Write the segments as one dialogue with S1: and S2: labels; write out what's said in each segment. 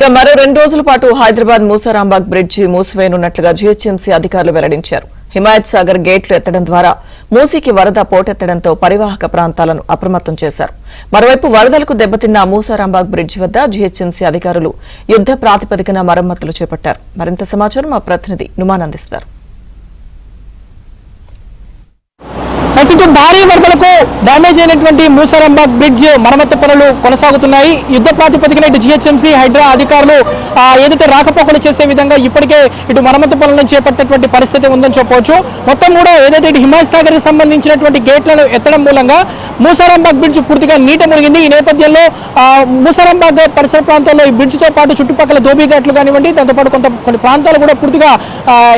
S1: మరో 2 రోజుల పాటు హైదరాబాద్ మూసారాంబాగ్ బ్రిడ్జి మూసివేయనున్నట్లుగా జీహెచ్ఎంసీ అధికారులు వెల్లడించారు. హిమాయత్ సాగర్ గేట్లు ఎత్తడం ద్వారా మూసీకి వరద పోటెత్తడంతో పరివాహక ప్రాంతాలను అప్రమత్తం చేశారు. మరోవైపు వరదలకు దెబ్బతిన్న మూసారాంబాగ్ బ్రిడ్జి వద్ద జీహెచ్ఎంసీ అధికారులు యుద్ద ప్రాతిపదికన మరమ్మతులు చేపట్టారు. మరింత సమాచారం మా ప్రతినిధి నుమాన్ అందిస్తారు.
S2: భారీ వరదలకు డ్యామేజ్ అయినటువంటి మూసారాంబాగ్ బ్రిడ్జ్ మరమ్మతు పనులు కొనసాగుతున్నాయి. యుద్ధ ప్రాతిపదికన ఇటు జీహెచ్ఎంసీ హైడ్రా అధికారులు ఏదైతే రాకపోకలు చేసే విధంగా ఇప్పటికే ఇటు మరమ్మతు పనులను చేపట్టినటువంటి పరిస్థితి ఉందని చెప్పవచ్చు. మొత్తం కూడా ఏదైతే ఇటు హిమాయత్ సాగర్ కి సంబంధించినటువంటి గేట్లను ఎత్తడం మూలంగా మూసారాంబాగ్ బ్రిడ్జ్ పూర్తిగా నీట మునిగింది. ఈ నేపథ్యంలో మూసారాంబాగ్ పరిసర ప్రాంతాల్లో ఈ బ్రిడ్జ్ తో పాటు చుట్టుపక్కల దోబీఘాట్లు కానివ్వండి, దాంతోపాటు కొన్ని ప్రాంతాలు కూడా పూర్తిగా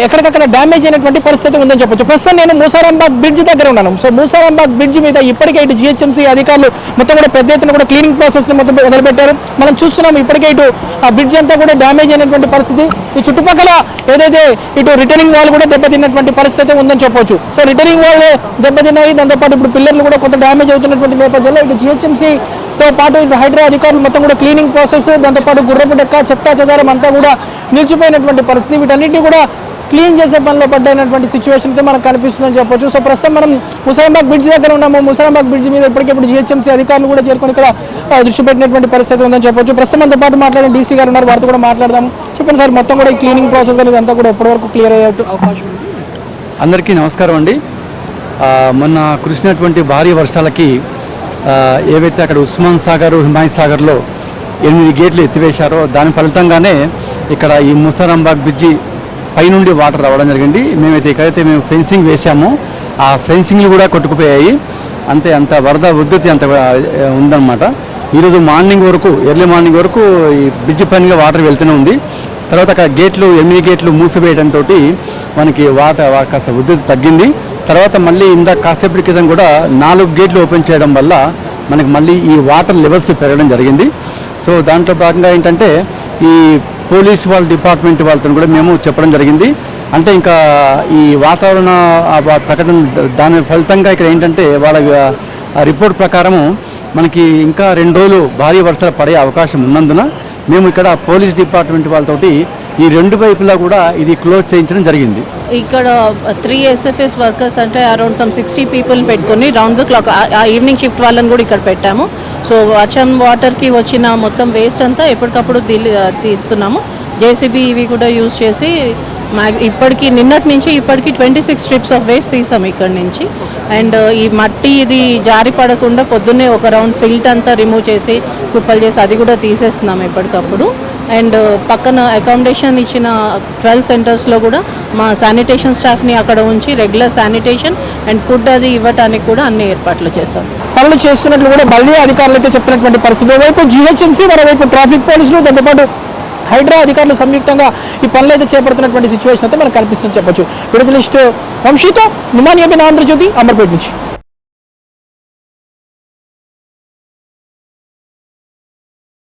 S2: ఎక్కడికక్కడ డ్యామేజ్ అయినటువంటి పరిస్థితి ఉందని చెప్పొచ్చు. ప్రస్తుతం నేను మూసారాంబాగ్ బ్రిడ్జ్ దగ్గర ఉన్నాను. సో మూసారాంబాగ్ బ్రిడ్జ్ మీద ఇప్పటికే ఇటు జీహెచ్ఎంసీ అధికారులు మొత్తం కూడా పెద్ద ఎత్తున కూడా క్లీనింగ్ ప్రాసెస్ ని మొత్తం మొదలుపెట్టారు. మనం చూస్తున్నాం ఇప్పటికే ఇటు ఆ బ్రిడ్జ్ అంతా కూడా డ్యామేజ్ అయినటువంటి పరిస్థితి. ఈ చుట్టుపక్కల ఏదైతే ఇటు రిటర్నింగ్ వాల్ కూడా దెబ్బతిన్నటువంటి పరిస్థితి ఉందని చెప్పొచ్చు. సో రిటర్నింగ్ వాల్ దెబ్బతిన్నాయి, దాంతోపాటు ఇప్పుడు పిల్లర్లు కూడా కొంత డ్యామేజ్ అవుతున్నటువంటి నేపథ్యంలో ఇటు జీహెచ్ఎంసీ తో పాటు ఇటు హైడ్రా అధికారులు మొత్తం కూడా క్లీనింగ్ ప్రాసెస్, దాంతోపాటు గుర్రపు డెక్క, చెత్తా చెదారం అంతా కూడా నిలిచిపోయినటువంటి పరిస్థితి. వీటన్నిటిని కూడా క్లీన్ చేసే పనిలో పడ్డైనటువంటి సిచ్యువేషన్ అయితే మనకు కనిపిస్తుందని చెప్పొచ్చు. సో ప్రస్తుతం మనం మూసారాంబాగ్ బ్రిడ్జ్ దగ్గర ఉన్నాము. మూసారాంబాగ్ బ్రిడ్జ్ మీద ఇప్పటికిప్పుడు జీహెచ్ఎంసీ అధికారులు కూడా చేరుకొని ఇక్కడ దృష్టి పెట్టినటువంటి పరిస్థితి ఉందని చెప్పొచ్చు. ప్రస్తుతం మనతో పాటు మాట్లాడిన డీసీ గారు ఉన్నారు, వారితో కూడా మాట్లాడదాం. చెప్పండి సార్, మొత్తం కూడా ఈ క్లీనింగ్ ప్రాసెస్ అనేది అంతా కూడా ఎప్పటివరకు క్లియర్ అయ్యే అవకాశం ఉంది?
S3: అందరికీ నమస్కారం అండి. మొన్న కురిసినటువంటి భారీ వర్షాలకి ఏవైతే అక్కడ ఉస్మాన్ సాగర్, హిమాయత్ సాగర్లో 8 గేట్లు ఎత్తివేశారో దాని ఫలితంగానే ఇక్కడ ఈ మూసారాంబాగ్ బ్రిడ్జి పైనుండి వాటర్ రావడం జరిగింది. ఎక్కడైతే మేము ఫెన్సింగ్ వేసామో ఆ ఫెన్సింగ్లు కూడా కొట్టుకుపోయాయి. అంత వరద ఉద్ధృతి అంత ఉందన్నమాట. ఈరోజు మార్నింగ్ వరకు, ఎర్లీ మార్నింగ్ వరకు ఈ బ్రిడ్జి పైన వాటర్ వెళ్తూనే ఉంది. తర్వాత అక్కడ గేట్లు 8 గేట్లు మూసివేయడంతో మనకి వాటర్ కాస్త ఉద్ధృతి తగ్గింది. తర్వాత మళ్ళీ కాసేపటి క్రితం కూడా 4 గేట్లు ఓపెన్ చేయడం వల్ల మనకి మళ్ళీ ఈ వాటర్ లెవెల్స్ పెరగడం జరిగింది. సో దాంట్లో భాగంగా ఏంటంటే ఈ పోలీస్ వాళ్ళ డిపార్ట్మెంట్ వాళ్ళతో కూడా మేము చెప్పడం జరిగింది. అంటే ఇంకా ఈ వాతావరణ ప్రకటన దాని ఫలితంగా ఇక్కడ ఏంటంటే వాళ్ళ రిపోర్ట్ ప్రకారము మనకి ఇంకా 2 రోజులు భారీ వర్షాలు పడే అవకాశం ఉన్నందున మేము ఇక్కడ పోలీస్ డిపార్ట్మెంట్ వాళ్ళతోటి ఈ 2 వైపులా కూడా ఇది క్లోజ్ చేయించడం జరిగింది.
S4: ఇక్కడ 3 SFS వర్కర్స్ అంటే అరౌండ్ 60 పీపుల్ పెట్టుకొని round the clock evening shift వాళ్ళని కూడా ఇక్కడ పెట్టాము. సో వర్షం వాటర్కి వచ్చిన మొత్తం వేస్ట్ అంతా ఎప్పటికప్పుడు తీస్తున్నాము. JCB ఇవి కూడా యూజ్ చేసి ఇప్పటికి నిన్నటి నుంచి ఇప్పటికి 26 స్ట్రిప్స్ ఆఫ్ వేస్ట్ తీసాము ఇక్కడ నుంచి. అండ్ ఈ మట్టి ఇది జారి పడకుండా పొద్దున్నే ఒక రౌండ్ సిల్ట్ అంతా రిమూవ్ చేసి కుప్పలు చేసి అది కూడా తీసేస్తున్నాము ఎప్పటికప్పుడు. అండ్ పక్కన అకామిడేషన్ ఇచ్చిన 12 సెంటర్స్లో కూడా మా శానిటేషన్ స్టాఫ్ని అక్కడ ఉంచి రెగ్యులర్ శానిటేషన్ అండ్ ఫుడ్ అది ఇవ్వడానికి కూడా అన్ని ఏర్పాట్లు చేస్తాం.
S2: పనులు చేస్తున్నట్లు కూడా బల్దీ అధికారులు అయితే చెప్తున్నటువంటి పరిస్థితి. ఒకవైపు జీహెచ్ఎంసీ, మరోవైపు ట్రాఫిక్ పోలీసులు, దాంతోపాటు హైడ్రా అధికారులు సంయుక్తంగా ఈ పనులు అయితే చేపడుతున్నటువంటి సిచ్యువేషన్ అయితే మనకు కనిపిస్తుంది చెప్పొచ్చు. విడుదల లిస్టు వంశీతో నుమాన్, ఆంధ్రజ్యోతి, అమర్పేట నుంచి.